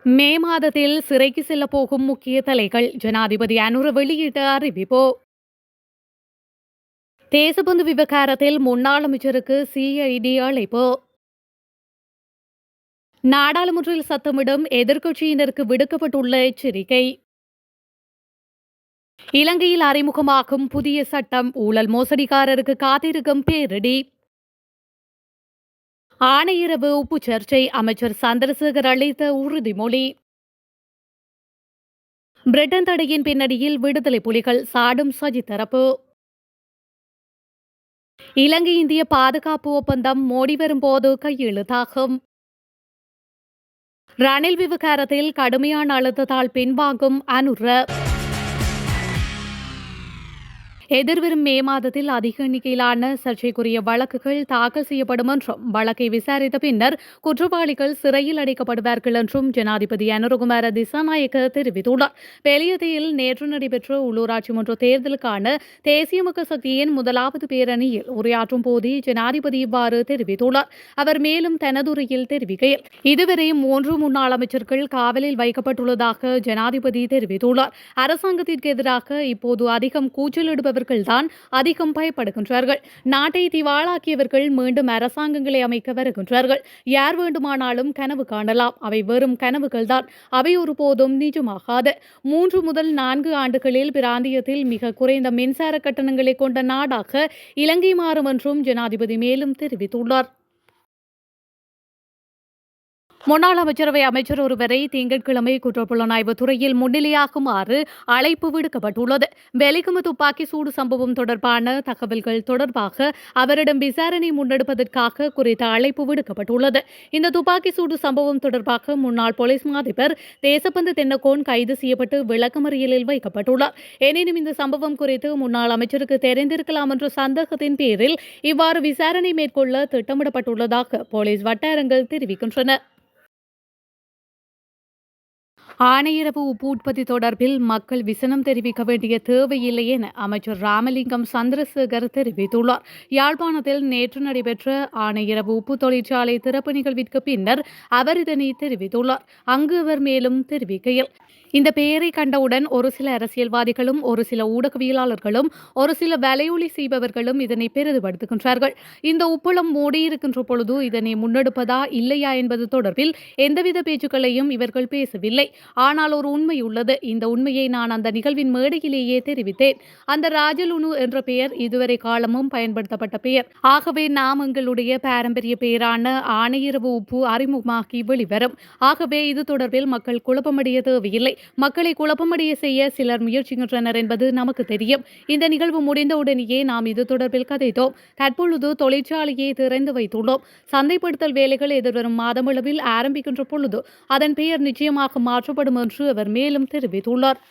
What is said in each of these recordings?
மே மாதத்தில் சிறைக்கு செல்லப் போகும் முக்கிய தலைகள் ஜனாதிபதி அனுர வெளியிட்ட அறிவிப்பு. தேசபந்து விவகாரத்தில் முன்னாள் அமைச்சருக்கு சிஐடி அழைப்பு. நாடாளுமன்றில் சத்தமிடும் எதிர்க்கட்சியினருக்கு விடுக்கப்பட்டுள்ள எச்சரிக்கை. இலங்கையில் அறிமுகமாகும் புதிய சட்டம் ஊழல் மோசடிக்காரருக்கு காத்திருக்கும் பேரிடி. ஆணையரவு உப்பு சர்ச்சை அமைச்சர் சந்திரசேகர் அளித்த உறுதிமொழி. பிரிட்டன் தடையின் பின்னணியில் விடுதலை புலிகள் சாடும் சஜித் தரப்பு. இலங்கை இந்திய பாதுகாப்பு ஒப்பந்தம் மோடி வரும்போது கையெழுத்தாகும். ரணில் விவகாரத்தில் கடுமையான அழுத்தத்தால் பின்வாங்கும் அனுர. எதிர்வரும் மே மாதத்தில் அதிக எண்ணிக்கையிலான சர்ச்சைக்குரிய வழக்குகள் தாக்கல் செய்யப்படும் என்றும் வழக்கை விசாரித்த பின்னர் குற்றவாளிகள் சிறையில் அடைக்கப்படுவார்கள் என்றும் ஜனாதிபதி அனுரகுமார திசாநாயக்க தெரிவித்துள்ளார். பெலியதையில் நேற்று நடைபெற்ற உள்ளூராட்சி மன்ற தேர்தலுக்கான தேசிய மக்கள் சக்தியின் முதலாவது பேரணியில் உரையாற்றும் போதே ஜனாதிபதி இவ்வாறு தெரிவித்துள்ளார். அவர் மேலும் தனதுரையில் தெரிவிக்கையில் இதுவரை 3 முன்னாள் அமைச்சர்கள் காவலில் வைக்கப்பட்டுள்ளதாக ஜனாதிபதி தெரிவித்துள்ளார். அரசாங்கத்திற்கு எதிராக இப்போது அதிகம் கூச்சலிடுபவர் தான் அதிகம் பயப்படுகின்றார்கள். நாட்டை திவாலாக்கியவர்கள் மீண்டும் அரசாங்கங்களை அமைக்க வருகின்றார்கள். யார் வேண்டுமானாலும் கனவு காணலாம். அவை வெறும் கனவுகள் தான். அவை ஒருபோதும் நிஜமாகாது. 3 முதல் 4 ஆண்டுகளில் பிராந்தியத்தில் மிக குறைந்த மின்சார கட்டணங்களை கொண்ட நாடாக இலங்கை மாறும் என்றும் ஜனாதிபதி மேலும் தெரிவித்துள்ளார். முன்னாள் அமைச்சரவை அமைச்சர் ஒருவரை திங்கட்கிழமை குற்றப்புலனாய்வு துறையில் முன்னிலையாகுமாறு அழைப்பு விடுக்கப்பட்டுள்ளது. வெலிகம துப்பாக்கி சூடு சம்பவம் தொடர்பான தகவல்கள் தொடர்பாக அவரிடம் விசாரணை முன்னெடுப்பதற்காக குறித்த அழைப்பு விடுக்கப்பட்டுள்ளது. இந்த துப்பாக்கி சூடு சம்பவம் தொடர்பாக முன்னாள் போலீஸ் மாதிபர் தேசபந்து தென்னகோன் கைது செய்யப்பட்டு விளக்கமறியலில் வைக்கப்பட்டுள்ளார். எனினும் இந்த சம்பவம் குறித்து முன்னாள் அமைச்சருக்கு தெரிந்திருக்கலாம் என்ற சந்தேகத்தின் பேரில் இவ்வாறு விசாரணை மேற்கொள்ள திட்டமிடப்பட்டுள்ளதாக போலீஸ் வட்டாரங்கள் தெரிவிக்கின்றன. ஆணையரவு உப்பு உற்பத்தி தொடர்பில் மக்கள் விசனம் தெரிவிக்க வேண்டிய தேவையில்லை என அமைச்சர் ராமலிங்கம் சந்திரசேகர் தெரிவித்துள்ளார். யாழ்ப்பாணத்தில் நேற்று நடைபெற்ற ஆணையரவு உப்பு தொழிற்சாலை திறப்பு நிகழ்விற்கு பின்னர் அவர் இதனை தெரிவித்துள்ளார். அங்கு அவர் மேலும் தெரிவிக்கையில் இந்த பெயரை கண்டவுடன் ஒரு சில அரசியல்வாதிகளும் ஒரு சில ஊடகவியலாளர்களும் ஒரு சில வலையொலி செய்பவர்களும் இதனை பெரிதுபடுத்துகின்றார்கள். இந்த உப்பளம் மூடியிருக்கின்ற பொழுது இதனை முன்னெடுப்பதா இல்லையா என்பது தொடர்பில் எந்தவித பேச்சுக்களையும் இவர்கள் பேசவில்லை. ஆனால் ஒரு உண்மை உள்ளது. இந்த உண்மையை நான் அந்த நிகழ்வின் மேடையிலேயே தெரிவித்தேன். அந்த ராஜலுனு என்ற பெயர் இதுவரை காலமும் பயன்படுத்தப்பட்ட பெயர். ஆகவே நாம் எங்களுடைய பாரம்பரிய பெயரான ஆணையரவு உப்பு அறிமுகமாகி வெளிவரும். ஆகவே இது தொடர்பில் மக்கள் குழப்பமடைய தேவையில்லை. மக்களை குழப்பமடைய செய்ய சிலர் முயற்சிக்கின்றனர் என்பது நமக்கு தெரியும். இந்த நிகழ்வு முடிந்தவுடனேயே நாம் இது தொடர்பில் கதைத்தோம். தற்பொழுது தொழிற்சாலையை திறந்து வைத்துள்ளோம். சந்தைப்படுத்தல் வேலைகள் எதிர்வரும் மாதமளவில் ஆரம்பிக்கின்ற பொழுது அதன் பெயர் நிச்சயமாக மாற்றப்படும் என்று அவர் மேலும் தெரிவித்துள்ளார்.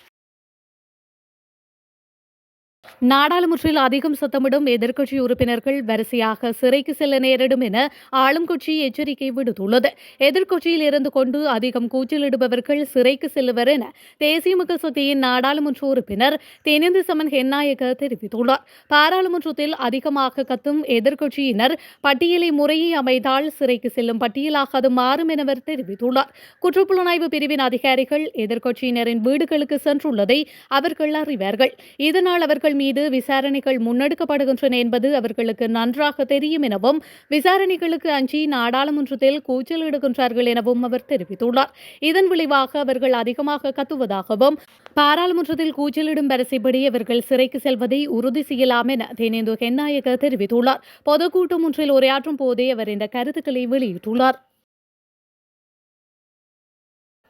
நாடாளுமன்றில் அதிகம் சத்தமிடும் எதிர்க்கட்சி உறுப்பினர்கள் வரிசையாக சிறைக்கு செல்ல நேரிடும் என ஆளும் கட்சி எச்சரிக்கை விடுத்துள்ளது. எதிர்க்கட்சியில் இருந்து கொண்டு அதிகம் கூச்சலிடுபவர்கள் சிறைக்கு செல்லுவர் என தேசிய மக்கள் சக்தியின் நாடாளுமன்ற உறுப்பினர் தேனிந்து சமன் ஹென்னாயக்க தெரிவித்துள்ளார். பாராளுமன்றத்தில் அதிகமாக கத்தும் எதிர்க்கட்சியினர் பட்டியலை முறையை அமைத்தால் சிறைக்கு செல்லும் பட்டியலாக அது மாறும் என அவர் தெரிவித்துள்ளார். குற்றப்புலனாய்வு பிரிவின் அதிகாரிகள் எதிர்க்கட்சியினரின் வீடுகளுக்கு சென்றுள்ளதை அவர்கள் அறிவார்கள். இதனால் அவர்கள் மீது விசாரணைகள் முன்னெடுக்கப்படுகின்றன என்பது அவர்களுக்கு நன்றாக தெரியும் எனவும் விசாரணைகளுக்கு அஞ்சி நாடாளுமன்றத்தில் கூச்சலிடுகின்றார்கள் எனவும் அவர் தெரிவித்துள்ளார். இதன் விளைவாக அவர்கள் அதிகமாக கத்துவதாகவும் பாராளுமன்றத்தில் கூச்சலிடும் வரிசைப்படி அவர்கள் சிறைக்கு செல்வதை உறுதி செய்யலாம் என தேனேந்து ஹென்னாயக்க தெரிவித்துள்ளார். பொதுக்கூட்டம் ஒன்றில் உரையாற்றும் போதே அவர் இந்த கருத்துக்களை வெளியிட்டுள்ளார்.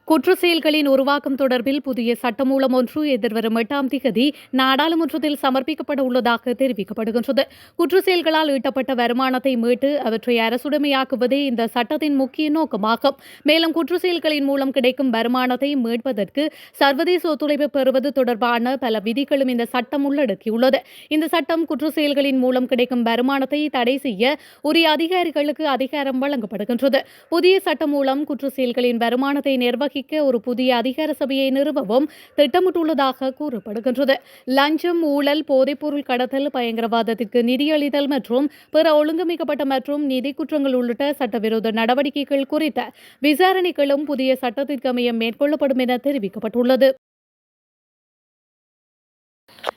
குற்ற செயல்களின் உருவாக்கம் தொடர்பில் புதிய சட்டமூலம் ஒன்று எதிர்வரும் 8ஆம் தேதி நாடாளுமன்றத்தில் சமர்ப்பிக்கப்பட உள்ளதாக தெரிவிக்கப்படுகின்றது. குற்ற செயல்களால் ஈட்டப்பட்ட வருமானத்தை மீட்டு அவற்றை அரசுடைமையாக்குவதே இந்த சட்டத்தின் முக்கிய நோக்கமாகும். மேலும் குற்ற செயல்களின் மூலம் கிடைக்கும் வருமானத்தை மீட்பதற்கு சர்வதேச ஒத்துழைப்பு பெறுவது தொடர்பான பல விதிகளும் இந்த சட்டம் உள்ளடக்கியுள்ளது. இந்த சட்டம் குற்ற செயல்களின் மூலம் கிடைக்கும் வருமானத்தை தடை செய்ய உரிய அதிகாரிகளுக்கு அதிகாரம் வழங்கப்படுகின்றது. புதிய சட்டம் மூலம் குற்ற செயல்களின் வருமானத்தை நிர்வகிக்க நிர்வகிக்க ஒரு புதிய அதிகார சபையை நிறுவவும் திட்டமிட்டுள்ளதாக கூறப்படுகின்றது. லஞ்சம், ஊழல், போதைப்பொருள் கடத்தல், பயங்கரவாதத்திற்கு நிதியளித்தல் மற்றும் பிற ஒழுங்கமைக்கப்பட்ட மற்றும் நிதி குற்றங்கள் உள்ளிட்ட சட்டவிரோத நடவடிக்கைகள் குறித்த விசாரணைகளும் புதிய சட்டத்திற்கு அமைய மேற்கொள்ளப்படும் என தெரிவிக்கப்பட்டுள்ளது.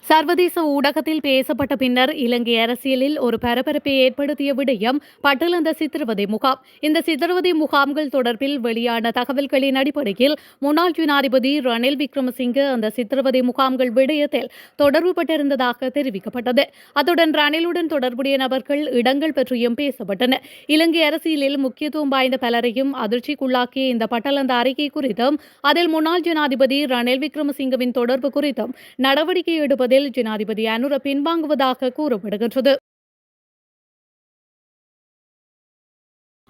சர்வதேச ஊடகத்தில் பேசப்பட்ட பின்னர் இலங்கை அரசியலில் ஒரு பரபரப்பை ஏற்படுத்திய விடயம் பட்டளந்த சித்திரவதை முகாம். இந்த சித்திரவதை முகாம்கள் தொடர்பில் வெளியான தகவல்களின் அடிப்படையில் முன்னாள் ஜனாதிபதி ரணில் விக்ரமசிங்கே அந்த சித்திரவதை முகாம்கள் விடயத்தில் தொடர்புபட்டிருந்ததாக தெரிவிக்கப்பட்டது. அத்துடன் ரணிலுடன் தொடர்புடைய நபர்கள், இடங்கள் பற்றியும் பேசப்பட்டன. இலங்கை அரசியலில் முக்கியத்துவம் வாய்ந்த பலரையும் அதிர்ச்சிக்குள்ளாக்கிய இந்த பட்டளந்த அறிக்கை குறித்தும் அதில் முன்னாள் ஜனாதிபதி ரணில் விக்ரமசிங்கவின் தொடர்பு குறித்தும் நடவடிக்கை எடுப்பதில் ஜனாதிபதி அனுர பின்வாங்குவதாக கூறப்படுகின்றது.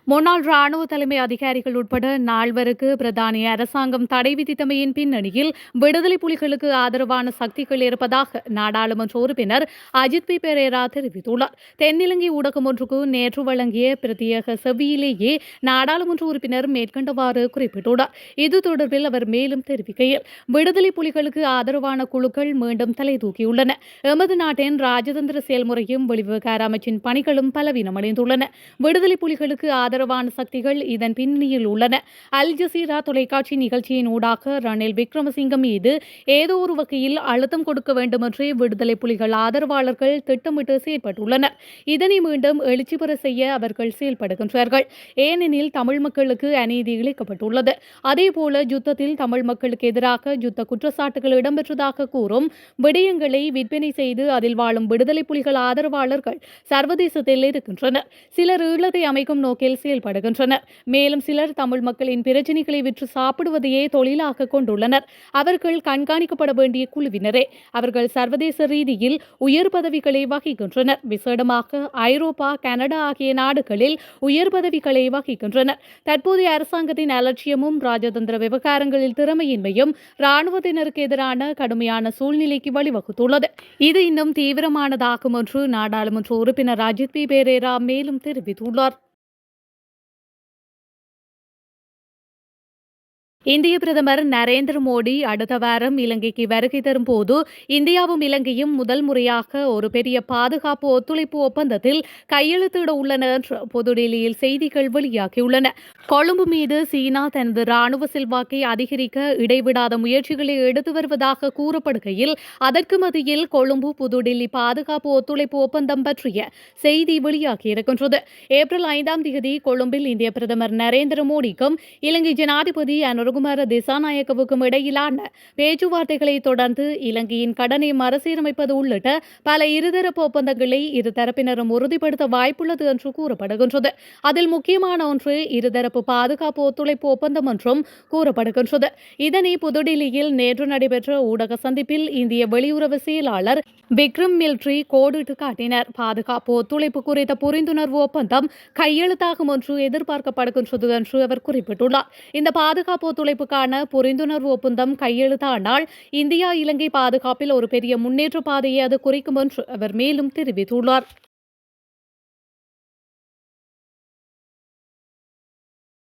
முன்னாள் ராணுவ தலைமை அதிகாரிகள் உட்பட 4 பிரதானிய அரசாங்கம் தடை விதித்தமையின் பின்னணியில் விடுதலை புலிகளுக்கு ஆதரவான சக்திகள் இருப்பதாக நாடாளுமன்ற உறுப்பினர் அஜித் பி பெரேரா தெரிவித்துள்ளார். தென்னிலங்கை ஊடகம் ஒன்றுக்கு நேற்று வழங்கிய பிரத்யேக செவ்வியிலேயே நாடாளுமன்ற உறுப்பினர் மேற்கண்டவாறு குறிப்பிட்டுள்ளார். இது தொடர்பில் அவர் மேலும் தெரிவிக்கையில், விடுதலை புலிகளுக்கு ஆதரவான குழுக்கள் மீண்டும் தலை தூக்கியுள்ளன. எமது நாட்டின் ராஜதந்திர செயல்முறையும் வெளிவிவகார அமைச்சின் பணிகளும் பலவீனமடைந்துள்ளன. விடுதலை புலிகளுக்கு ஆதரவான சக்திகள் இதன் பின்னணியில் உள்ளன. அல் ஜசீரா தொலைக்காட்சி நிகழ்ச்சியின் ஊடாக ரணில் விக்ரமசிங்க மீது ஏதோ ஒரு வகையில் அழுத்தம் கொடுக்க வேண்டுமென்றே விடுதலை புலிகள் ஆதரவாளர்கள் திட்டமிட்டு செயல்பட்டுள்ளனர். இதனை மீண்டும் எழுச்சி பெற செய்ய அவர்கள் செயல்படுகின்றார்கள். ஏனெனில் தமிழ் மக்களுக்கு அநீதி இழைக்கப்பட்டுள்ளது. அதேபோல யுத்தத்தில் தமிழ் மக்களுக்கு எதிராக யுத்த குற்றச்சாட்டுகள் இடம்பெற்றதாக கூறும் விடயங்களை விற்பனை செய்து அதில் வாழும் விடுதலை புலிகள் ஆதரவாளர்கள் சர்வதேசத்தில் இருக்கின்றனர். சிலர் ஈழத்தை அமைக்கும் நோக்கில் செயல்படுகின்றனர். மேலும் சிலர் தமிழ் மக்களின் பிரச்சினைகளை விற்று சாப்பிடுவதையே தொழிலாக கொண்டுள்ளனர். அவர்கள் கண்காணிக்கப்பட வேண்டிய குழுவினரே. அவர்கள் சர்வதேச ரீதியில் உயர் பதவிகளை வகிக்கின்றனர். விசேடமாக ஐரோப்பா, கனடா ஆகிய நாடுகளில் உயர் பதவிகளை வகிக்கின்றனர். தற்போதைய அரசாங்கத்தின் அலட்சியமும் ராஜதந்திர விவகாரங்களில் திறமையின்மையும் ராணுவத்தினருக்கு எதிரான கடுமையான சூழ்நிலைக்கு வழிவகுத்துள்ளது. இது இன்னும் தீவிரமானதாகும் என்று நாடாளுமன்ற உறுப்பினர் அஜித் பி பெரேரா மேலும் தெரிவித்துள்ளார். இந்திய பிரதமர் நரேந்திர மோடி அடுத்த வாரம் இலங்கைக்கு வருகை தரும் போது இந்தியாவும் இலங்கையும் முதல் முறையாக ஒரு பெரிய பாதுகாப்பு ஒத்துழைப்பு ஒப்பந்தத்தில் கையெழுத்திட உள்ளன என்று புதுடில்லியில் செய்திகள் வெளியாகியுள்ளன. கொழும்பு மீது சீனா தனது ராணுவ செல்வாக்கை அதிகரிக்க இடைவிடாத முயற்சிகளை எடுத்து வருவதாக கூறப்படுகையில், அதற்கு மத்தியில் கொழும்பு புதுடில்லி பாதுகாப்பு ஒத்துழைப்பு ஒப்பந்தம் பற்றிய செய்தி வெளியாகியிருக்கின்றது. ஏப்ரல் 5 கொழும்பில் இந்திய பிரதமர் நரேந்திர மோடிக்கும் இலங்கை ஜனாதிபதி அனுரகுமார திசாநாயக்கவுக்கும் இடையிலான பேச்சுவார்த்தைகளை தொடர்ந்து இலங்கையின் கடனை மறுசீரமைப்பது உள்ளிட்ட பல இருதரப்பு ஒப்பந்தங்களை இருதரப்பினரும் உறுதிப்படுத்த வாய்ப்புள்ளது என்று கூறப்படுகின்றது. அதில் முக்கியமான ஒன்று இருதரப்பு பாதுகாப்பு ஒத்துழைப்பு ஒப்பந்தம் என்றும் கூறப்படுகின்றது. இதனை புதுடில்லியில் நேற்று நடைபெற்ற ஊடக சந்திப்பில் இந்திய வெளியுறவு செயலாளர் விக்ரம் மில்ட்ரி கோடிட்டு காட்டினர். பாதுகாப்பு ஒத்துழைப்பு குறித்த புரிந்துணர்வு ஒப்பந்தம் கையெழுத்தாகும் என்று எதிர்பார்க்கப்படுகின்றது என்று அவர் குறிப்பிட்டுள்ளார். இந்த பாதுகாப்பு ஒத்துழைப்புக்கான புரிந்துணர்வு ஒப்பந்தம் கையெழுத்தானால் இந்தியா இலங்கை பாதுகாப்பில் ஒரு பெரிய முன்னேற்ற பாதையை அது குறிக்கும் என்று அவர் மேலும் தெரிவித்துள்ளார்.